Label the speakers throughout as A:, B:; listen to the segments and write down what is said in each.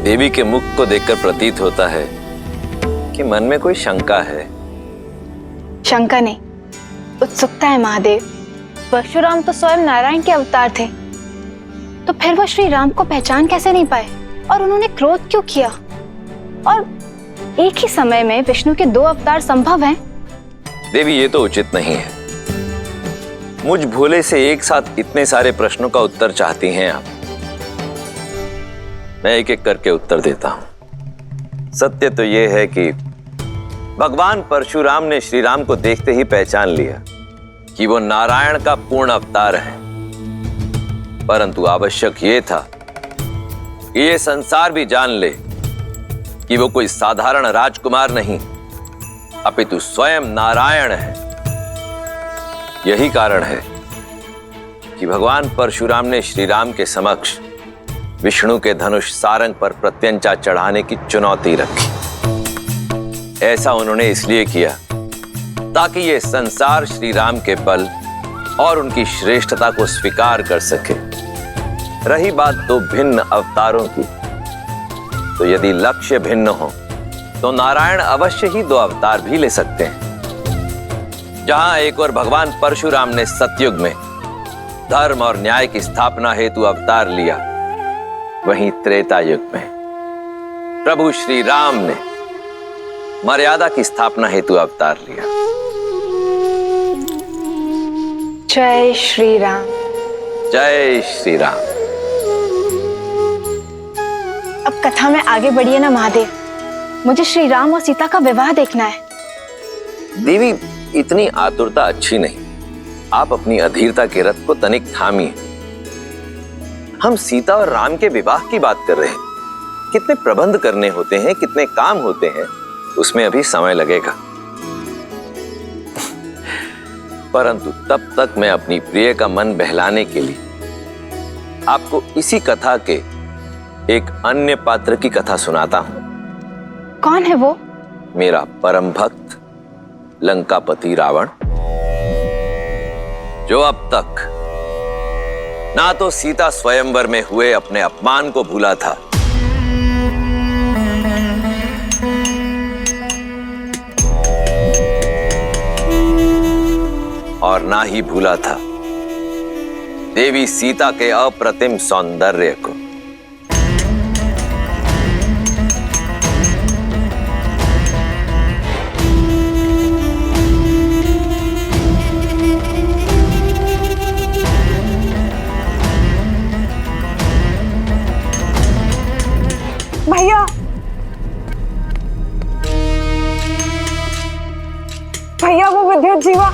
A: देवी के मुख को देखकर प्रतीत होता है कि मन में कोई शंका है।
B: शंका नहीं, उत्सुकता है महादेव। परशुराम तो स्वयं नारायण के अवतार थे, तो फिर वो श्री राम को पहचान कैसे नहीं पाए और उन्होंने क्रोध क्यों किया? और एक ही समय में विष्णु के 2 अवतार संभव हैं?
A: देवी, ये तो उचित नहीं है। मुझ भोले से एक साथ इतने सारे प्रश्नों का उत्तर चाहती हैं आप। मैं एक एक करके उत्तर देता हूं। सत्य तो यह है कि भगवान परशुराम ने श्री राम को देखते ही पहचान लिया कि वो नारायण का पूर्ण अवतार है, परंतु आवश्यक ये था कि ये संसार भी जान ले कि वो कोई साधारण राजकुमार नहीं, अपितु स्वयं नारायण है। यही कारण है कि भगवान परशुराम ने श्री राम के समक्ष विष्णु के धनुष सारंग पर प्रत्यंचा चढ़ाने की चुनौती रखी। ऐसा उन्होंने इसलिए किया ताकि ये संसार श्री राम के बल और उनकी श्रेष्ठता को स्वीकार कर सके। रही बात 2 भिन्न अवतारों की, तो यदि लक्ष्य भिन्न हो तो नारायण अवश्य ही 2 अवतार भी ले सकते हैं। जहां एक और भगवान परशुराम ने सतयुग में धर्म और न्याय की स्थापना हेतु अवतार लिया, वहीं त्रेता युग में प्रभु श्री राम ने मर्यादा की स्थापना हेतु अवतार लिया।
B: जय श्री राम।
A: जय श्री राम।
B: अब कथा में आगे बढ़िए ना महादेव, मुझे श्री राम और सीता का विवाह देखना है।
A: देवी, इतनी आतुरता अच्छी नहीं। आप अपनी अधीरता के रथ को तनिक थामिए। हम सीता और राम के विवाह की बात कर रहे हैं। कितने प्रबंध करने होते हैं, कितने काम होते हैं, उसमें अभी समय लगेगा। परंतु तब तक मैं अपनी प्रिय का मन बहलाने के लिए आपको इसी कथा के एक अन्य पात्र की कथा सुनाता हूं।
B: कौन है वो?
A: मेरा परम भक्त लंकापति रावण, जो अब तक ना तो सीता स्वयंवर में हुए अपने अपमान को भूला था, और ना ही भूला था देवी सीता के अप्रतिम सौंदर्य को।
B: भैया, भैया वो विद्युत जीवा।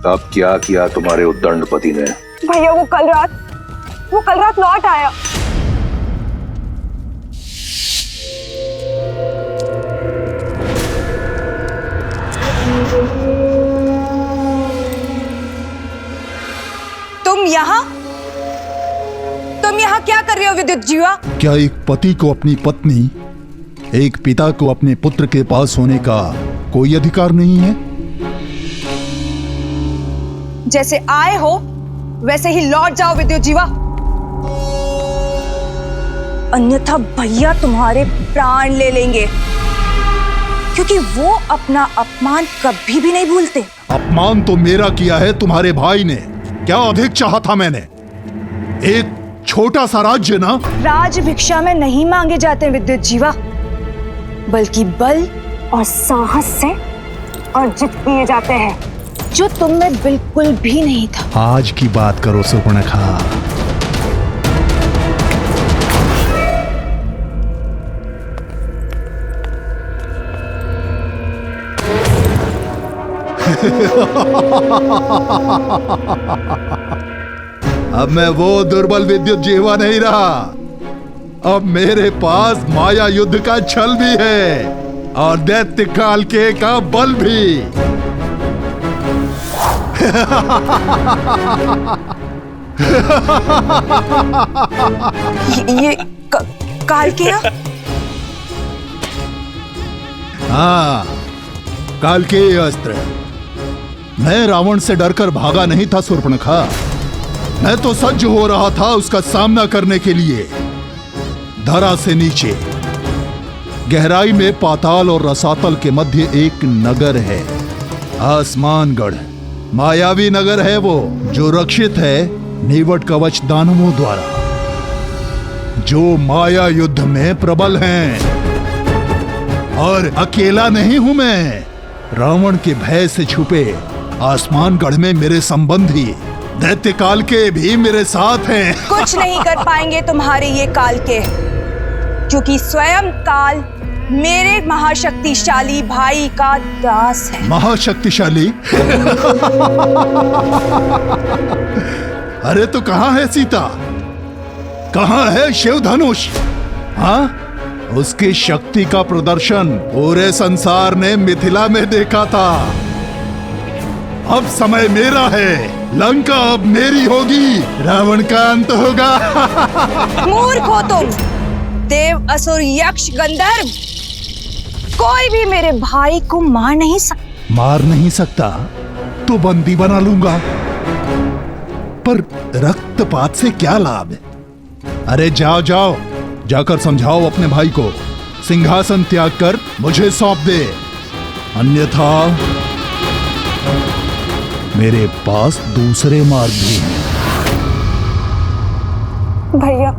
C: अब क्या किया तुम्हारे उद्दंडपति ने?
B: भैया वो कल रात लौट आया। तुम यहाँ क्या कर रहे हो विद्युत जीवा?
D: क्या एक पति को अपनी पत्नी, एक पिता को अपने पुत्र के पास होने का कोई अधिकार नहीं है?
E: जैसे आए हो वैसे ही लौट जाओ विद्युत जीवा, अन्यथा भैया तुम्हारे प्राण ले लेंगे, क्योंकि वो अपना अपमान कभी भी नहीं भूलते।
D: अपमान तो मेरा किया है तुम्हारे भाई ने। क्या अधिक चाहा था मैंने? एक छोटा सा राज्य ना।
E: राज भिक्षा में नहीं मांगे जाते विद्युत जीवा, बल्कि बल और साहस से अर्जित किए जाते हैं, जो तुम में बिल्कुल भी नहीं था।
D: आज की बात करो सुपर्णखा। अब मैं वो दुर्बल विद्युत जीवा नहीं रहा। अब मेरे पास माया युद्ध का छल भी है और दैत्य काल के का बल भी।
E: ये काल किया?
D: हाँ, काल के अस्त्र। मैं रावण से डरकर भागा नहीं था सुर्पणखा। मैं तो सज्ज हो रहा था उसका सामना करने के लिए। धरा से नीचे गहराई में पाताल और रसातल के मध्य एक नगर है, आसमानगढ़। मायावी नगर है वो, जो रक्षित है नीवट कवच दानवों द्वारा, जो माया युद्ध में प्रबल हैं। और अकेला नहीं हूं मैं, रावण के भय से छुपे आसमानगढ़ में मेरे संबंधी दैत्य काल के भी मेरे साथ हैं।
E: कुछ नहीं कर पाएंगे तुम्हारे ये काल के, क्योंकि स्वयं काल मेरे महाशक्तिशाली भाई का दास है।
D: महाशक्तिशाली? अरे तो कहां है सीता, कहां है शिव धनुष? हाँ, उसकी शक्ति का प्रदर्शन पूरे संसार ने मिथिला में देखा था। अब समय मेरा है, लंका अब मेरी होगी, रावण का अंत होगा।
E: मूर्ख हो तुम, देव असुर यक्ष गंधर्व, कोई भी मेरे भाई को मार नहीं सकता।
D: मार नहीं सकता तो बंदी बना लूंगा, पर रक्तपात से क्या लाभ? अरे जाओ जाओ, जाकर समझाओ अपने भाई को, सिंहासन त्याग कर मुझे सौंप दे, अन्यथा मेरे पास दूसरे मार्ग भी हैं।
F: भैया,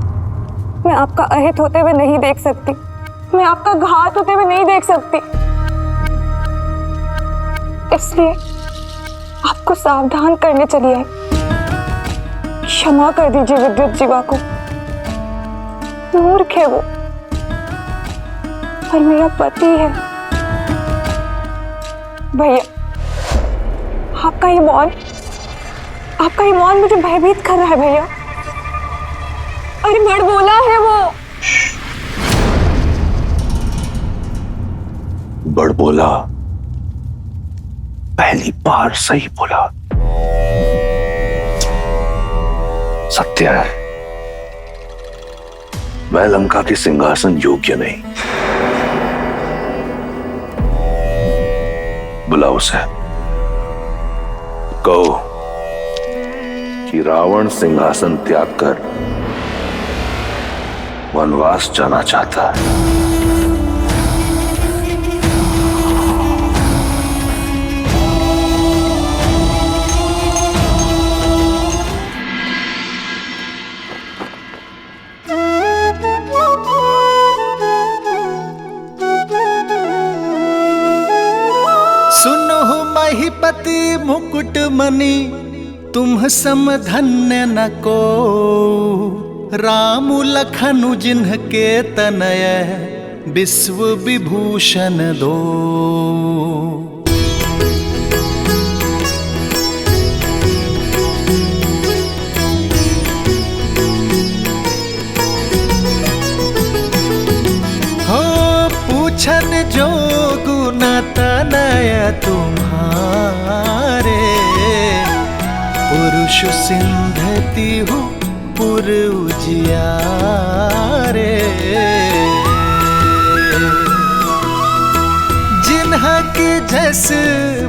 F: मैं आपका अहित होते हुए नहीं देख सकती, मैं आपका घात होते हुए नहीं देख सकती, इसलिए आपको सावधान करने चली आई। क्षमा कर दीजिए विद्युत जीवा को, मूर्ख है वो, और मेरा पति है। भैया, आपका ये मौन मुझे भयभीत कर रहा है भैया। अरे बड़बोला है वो।
C: बड़बोला? पहली बार सही बोला। सत्य है, मैं लंका के सिंहासन योग्य नहीं। बुलाओ उसे, कहो कि रावण सिंहासन त्याग कर वनवास जाना चाहता है।
G: महिपति मुकुट मणि तुम सम धन्य न को, राम लखनु जिन्हके तनय विश्व विभूषण दो। हो पूछन जो गुण तनय तुम्हारे, पुरुष सिंधति हो पुर उजियारे। जिन्हा के जस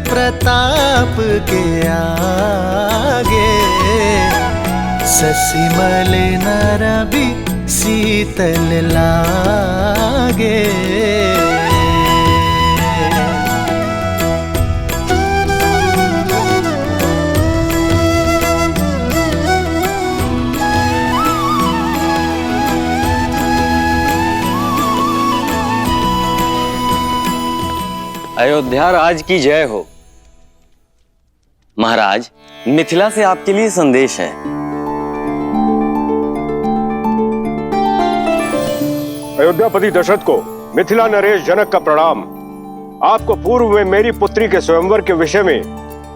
G: प्रताप के आगे, ससिमल नर भी शीतल लागे।
H: अयोध्या राज की जय हो। महाराज, मिथिला से आपके लिए संदेश है।
I: अयोध्यापति दशरथ को मिथिला नरेश जनक का प्रणाम। आपको पूर्व में मेरी पुत्री के स्वयंवर के विषय में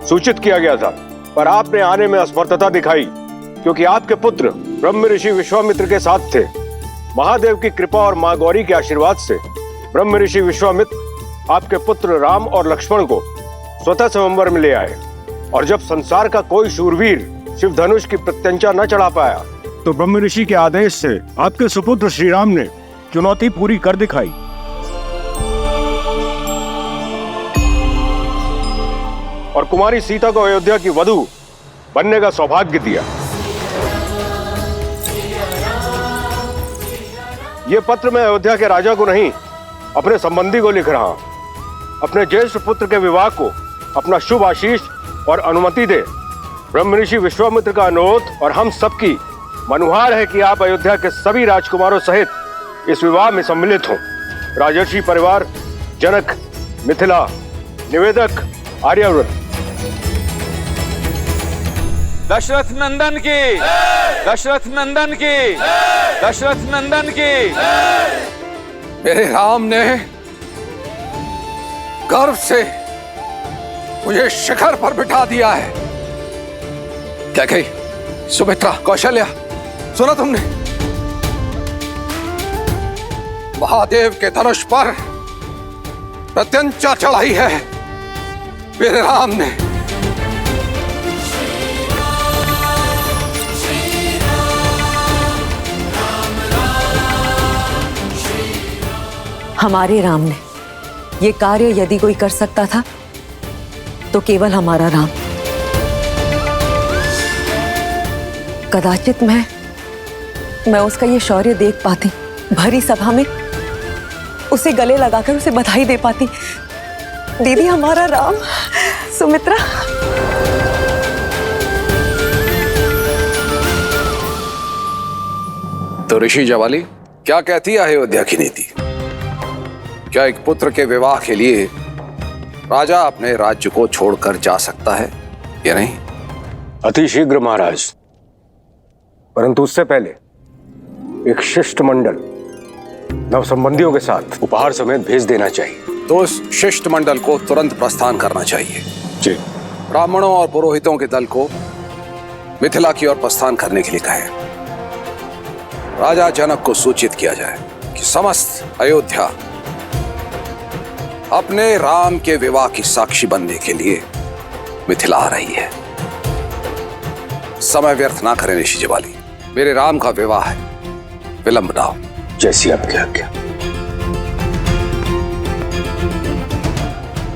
I: सूचित किया गया था, पर आपने आने में असमर्थता दिखाई, क्योंकि आपके पुत्र ब्रह्म ऋषि विश्वामित्र के साथ थे। महादेव की कृपा और मां गौरी के आशीर्वाद से ब्रह्म ऋषि विश्वामित्र आपके पुत्र राम और लक्ष्मण को स्वतः स्वयंवर में ले आए, और जब संसार का कोई शूरवीर शिव धनुष की प्रत्यंचा न चढ़ा पाया, तो ब्रह्म ऋषि के आदेश से आपके सुपुत्र श्री राम ने चुनौती पूरी कर दिखाई। और कुमारी सीता को अयोध्या की वधू बनने का सौभाग्य दिया। ये पत्र मैं अयोध्या के राजा को नहीं, अपने संबंधी को लिख रहा हूं। अपने ज्येष्ठ पुत्र के विवाह को अपना शुभ आशीष और अनुमति दे। ब्रह्म ऋषि विश्वामित्र का अनुरोध और हम सबकी मनुहार है कि आप अयोध्या के सभी राजकुमारों सहित इस विवाह में सम्मिलित हों। राजर्षि परिवार, जनक, मिथिला, निवेदक, आर्यावर्त।
J: दशरथ नंदन की, दशरथ नंदन की, दशरथ नंदन की।
K: मेरे राम ने गर्व से मुझे शिखर पर बिठा दिया है। क्या कही सुमित्रा, कौशल्या, सुना तुमने? महादेव के धनुष पर प्रत्यंचा चढ़ाई है मेरे राम ने।
L: हमारे राम ने ये कार्य यदि कोई कर सकता था तो केवल हमारा राम। कदाचित मैं उसका ये शौर्य देख पाती, भरी सभा में उसे गले लगाकर उसे बधाई दे पाती। दीदी, हमारा राम। सुमित्रा,
K: तो ऋषि जवाली, क्या कहती है अयोध्या की नीति? क्या एक पुत्र के विवाह के लिए राजा अपने राज्य को छोड़कर जा सकता है या नहीं?
I: अति शीघ्र महाराज, परंतु उससे पहले एक शिष्टमंडल नव संबंधियों के साथ उपहार समेत भेज देना चाहिए।
K: तो उस शिष्टमंडल को तुरंत प्रस्थान करना चाहिए।
I: जी।
K: ब्राह्मणों और पुरोहितों के दल को मिथिला की ओर प्रस्थान करने के लिए कहें। राजा जनक को सूचित किया जाए कि समस्त अयोध्या अपने राम के विवाह की साक्षी बनने के लिए मिथिला आ रही है। समय व्यर्थ ना करें ऋषि जवाली, मेरे राम का विवाह है, विलंब ना हो।
I: जैसी आपकी आज्ञा।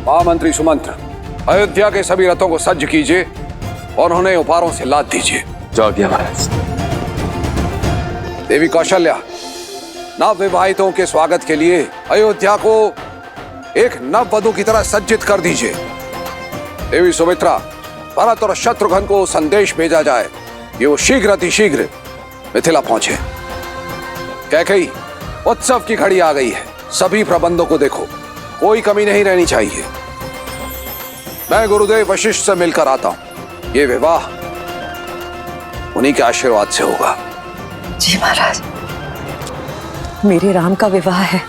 K: महामंत्री सुमंत्र, अयोध्या के सभी रथों को सज्ज कीजिए और उन्हें उपहारों से लाद दीजिए।
I: जाओ महाराज।
K: देवी कौशल्या, नव विवाहितों के स्वागत के लिए अयोध्या को एक नव वधू की तरह सज्जित कर दीजिए। देवी सुमित्रा, भरत और शत्रुघ्न को संदेश भेजा जाए कि वो शीघ्र अतिशीघ्र मिथिला पहुंचे। कैकेयी, उत्सव की घड़ी आ गई है, सभी प्रबंधों को देखो, कोई कमी नहीं रहनी चाहिए। मैं गुरुदेव वशिष्ठ से मिलकर आता हूं। ये विवाह उन्हीं के आशीर्वाद से होगा।
L: जी महाराज, मेरे राम का विवाह है,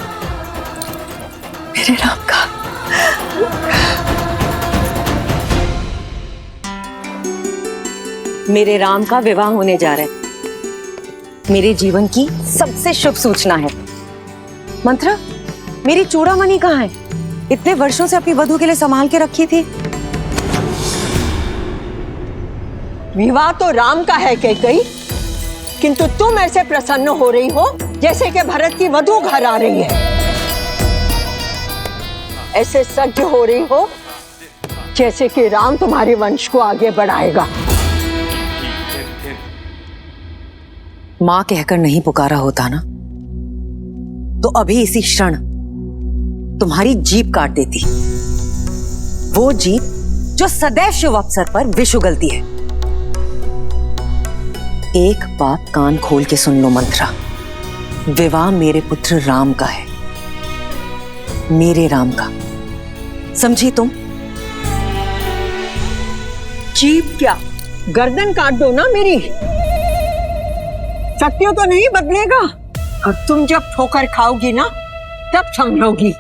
L: मेरे राम का। मेरे राम का विवाह होने जा रहा है। मेरे जीवन की सबसे शुभ सूचना है। मंत्रा, मेरी चूड़ामणि कहाँ है? इतने वर्षों से अपनी वधू के लिए संभाल के रखी थी।
M: विवाह तो राम का है कैकेयी, किंतु तुम ऐसे प्रसन्न हो रही हो जैसे कि भरत की वधू घर आ रही है। ऐसे सज्ज हो रही हो जैसे कि राम तुम्हारे वंश को आगे बढ़ाएगा।
L: मां कहकर नहीं पुकारा होता ना, तो अभी इसी क्षण तुम्हारी जीभ काट देती। वो जीभ जो सदैव शुभ अवसर पर विष उगलती है। एक बात कान खोल के सुन लो मंत्रा, विवाह मेरे पुत्र राम का है, मेरे राम का। समझी तुम?
M: जीभ क्या, गर्दन काट दो ना मेरी। सत्य तो नहीं बदलेगा, और तुम जब ठोकर खाओगी ना तब समझोगी।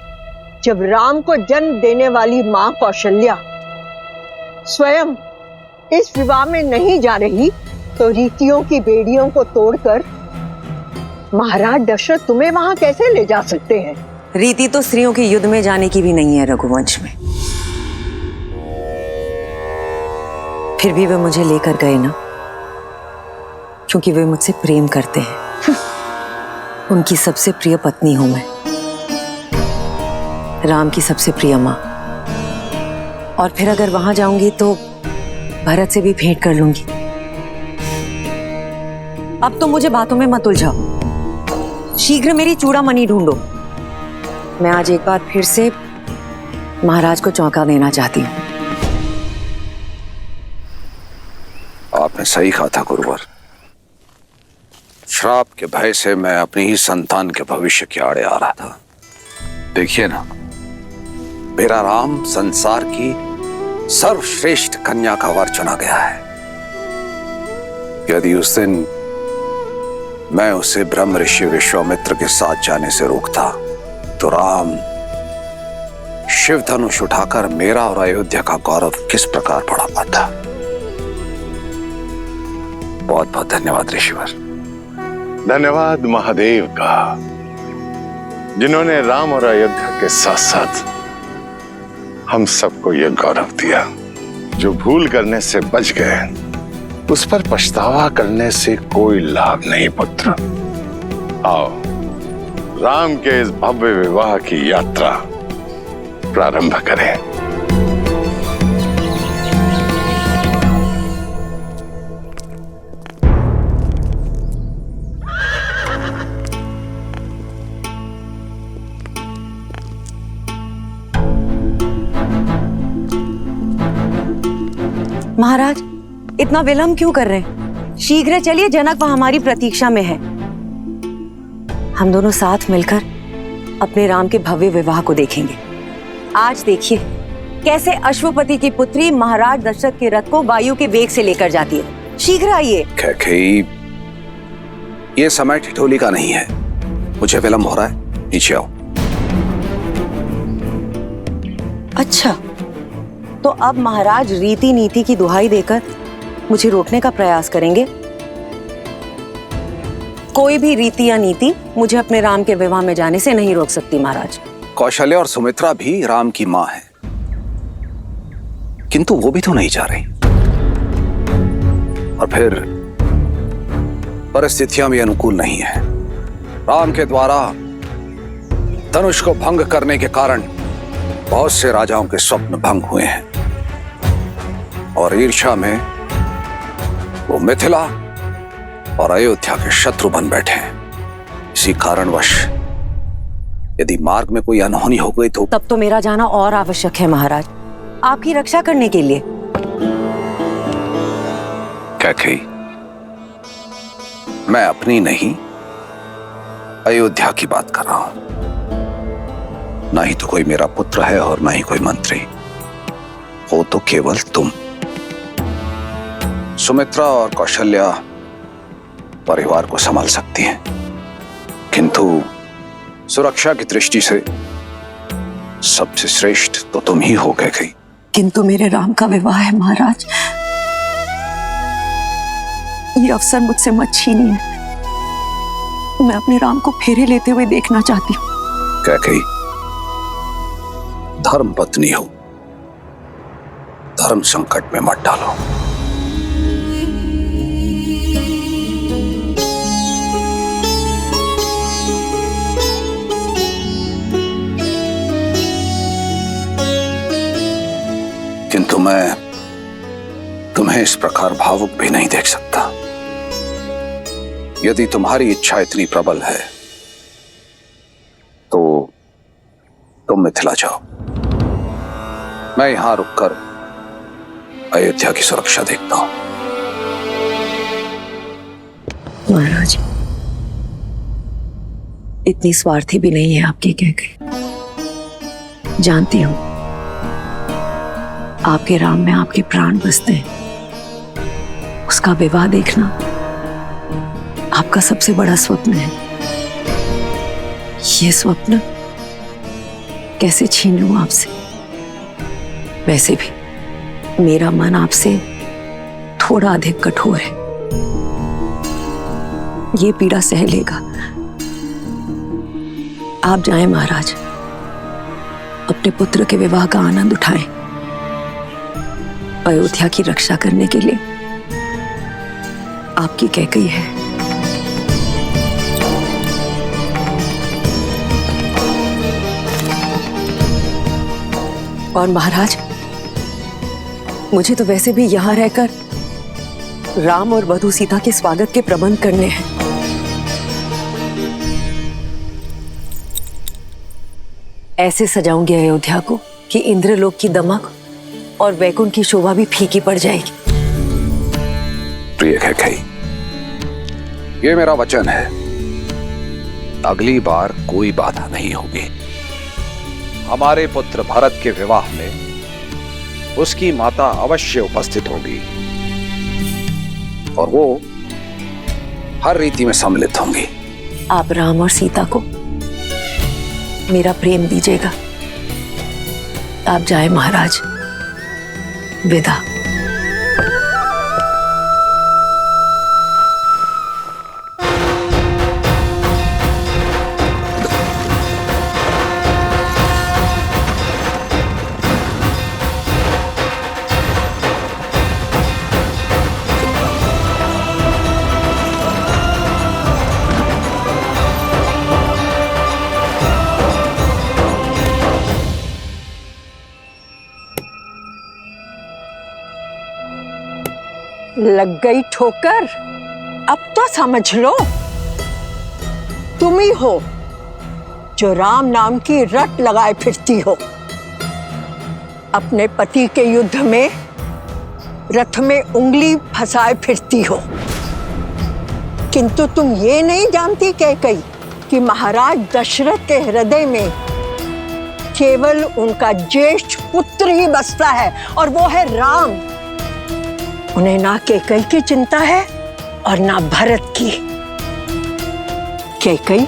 M: जब राम को जन्म देने वाली मां कौशल्या स्वयं इस विवाह में नहीं जा रही, तो रीतियों की बेड़ियों को तोड़कर महाराज दशरथ तुम्हें वहां कैसे ले जा सकते हैं?
L: रीति तो स्त्रियों के युद्ध में जाने की भी नहीं है रघुवंश में। फिर भी वे मुझे लेकर गए ना, क्योंकि वे मुझसे प्रेम करते हैं। उनकी सबसे प्रिय पत्नी हूं मैं, राम की सबसे प्रिय मां। और फिर अगर वहां जाऊंगी तो भरत से भी भेंट कर लूंगी। अब तो मुझे बातों में मत उलझाओ। शीघ्र मेरी चूड़ामणि ढूंढो। मैं आज एक बार फिर से महाराज को चौंका देना चाहती हूँ।
K: आपने सही कहा था गुरुवर। श्राप के भय से मैं अपनी ही संतान के भविष्य के आड़े आ रहा था। देखिए ना, मेरा राम संसार की सर्वश्रेष्ठ कन्या का वर चुना गया है। यदि उस दिन मैं उसे ब्रह्म ऋषि विश्वामित्र के साथ जाने से रोकता तो राम शिव धनुष उठाकर मेरा और अयोध्या का गौरव किस प्रकार बढ़ा पाता। बहुत बहुत धन्यवाद ऋषिवर।
C: धन्यवाद महादेव का, जिन्होंने राम और अयोध्या के साथ साथ हम सबको यह गौरव दिया। जो भूल करने से बच गए उस पर पछतावा करने से कोई लाभ नहीं पुत्र। आओ राम के इस भव्य विवाह की यात्रा प्रारंभ करें।
L: महाराज, इतना विलंब क्यों कर रहे हैं? शीघ्र चलिए, जनक वहां हमारी प्रतीक्षा में है। हम दोनों साथ मिलकर अपने राम के भव्य विवाह को देखेंगे। आज देखिए कैसे अश्वपति की पुत्री महाराज दशरथ के रथ को वायु के वेग से लेकर जाती है। शीघ्र आइए।
K: कैकेयी, ये समय ठिठोली का नहीं है। मुझे विलंब हो रहा है, नीचे आओ।
L: अच्छा, तो अब महाराज रीति नीति की दुहाई देकर मुझे रोकने का प्रयास करेंगे। कोई भी रीति या नीति मुझे अपने राम के विवाह में जाने से नहीं रोक सकती महाराज।
K: कौशल्या और सुमित्रा भी राम की मां है, किंतु वो भी तो नहीं जा रही। और फिर परिस्थितियां भी अनुकूल नहीं है। राम के द्वारा धनुष को भंग करने के कारण बहुत से राजाओं के स्वप्न भंग हुए हैं और ईर्ष्या में वो मिथिला और अयोध्या के शत्रु बन बैठे हैं। इसी कारणवश यदि मार्ग में कोई अनहोनी हो गई तो
L: तब तो मेरा जाना और आवश्यक है महाराज, आपकी रक्षा करने के लिए।
K: कैकेयी, मैं अपनी नहीं अयोध्या की बात कर रहा हूं। ना ही तो कोई मेरा पुत्र है और ना ही कोई मंत्री हो, तो केवल तुम। सुमित्रा और कौशल्या परिवार को संभाल सकती हैं, किंतु सुरक्षा की दृष्टि से सबसे श्रेष्ठ तो तुम ही हो गई।
L: किंतु मेरे राम का विवाह है महाराज, ये अवसर मुझसे मत छीनिए। मैं अपने राम को फेरे लेते हुए देखना चाहती हूँ।
K: कैकेयी, धर्म पत्नी हो, धर्म संकट में मत डालो। किंतु मैं तुम्हें इस प्रकार भावुक भी नहीं देख सकता। यदि तुम्हारी इच्छा इतनी प्रबल है तो तुम मिथिला जाओ। मैं यहां रुककर अयोध्या की सुरक्षा देखता हूं।
L: महाराज, इतनी स्वार्थी भी नहीं है आपकी कैकेयी। जानती हूं आपके राम में आपके प्राण बसते हैं। उसका विवाह देखना आपका सबसे बड़ा स्वप्न है। ये स्वप्न कैसे छीन लूं आपसे? वैसे भी मेरा मन आपसे थोड़ा अधिक कठोर है, ये पीड़ा सह लेगा। आप जाएं महाराज, अपने पुत्र के विवाह का आनंद उठाएं। अयोध्या की रक्षा करने के लिए आपकी कैकेयी है। और महाराज, मुझे तो वैसे भी यहां रहकर राम और वधू सीता के स्वागत के प्रबंध करने हैं। ऐसे सजाऊंगी अयोध्या को कि इंद्रलोक की दमक और वैकुंठ की शोभा भी फीकी पड़ जाएगी।
K: प्रिय कैकेयी, ये मेरा वचन है, अगली बार कोई बाधा नहीं होगी। हमारे पुत्र भरत के विवाह में उसकी माता अवश्य उपस्थित होगी और वो हर रीति में सम्मिलित होंगी।
L: आप राम और सीता को मेरा प्रेम दीजिएगा। आप जाए महाराज, विदा।
M: लग गई ठोकर? अब तो समझ लो, तुम ही हो जो राम नाम की रट लगाए फिरती हो। अपने पति के युद्ध में रथ में उंगली फंसाए फिरती हो, किंतु तुम ये नहीं जानती कैकेयी कि महाराज दशरथ के हृदय में केवल उनका ज्येष्ठ पुत्र ही बसता है और वो है राम। उन्हें ना कैकेयी की चिंता है और ना भरत की। कैकेयी,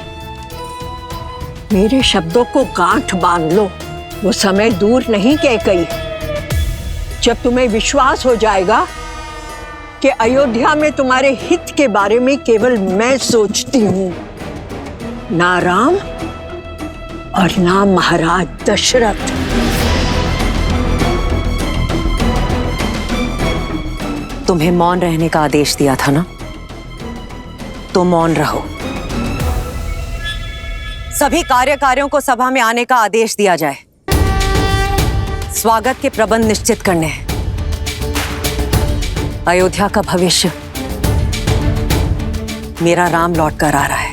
M: मेरे शब्दों को गांठ बांध लो, वो समय दूर नहीं कैकेयी जब तुम्हें विश्वास हो जाएगा कि अयोध्या में तुम्हारे हित के बारे में केवल मैं सोचती हूं, ना राम और ना महाराज दशरथ।
L: तुम्हें मौन रहने का आदेश दिया था ना, तो मौन रहो। सभी कार्यकारियों को सभा में आने का आदेश दिया जाए। स्वागत के प्रबंध निश्चित करने हैं। अयोध्या का भविष्य मेरा राम लौट कर आ रहा है।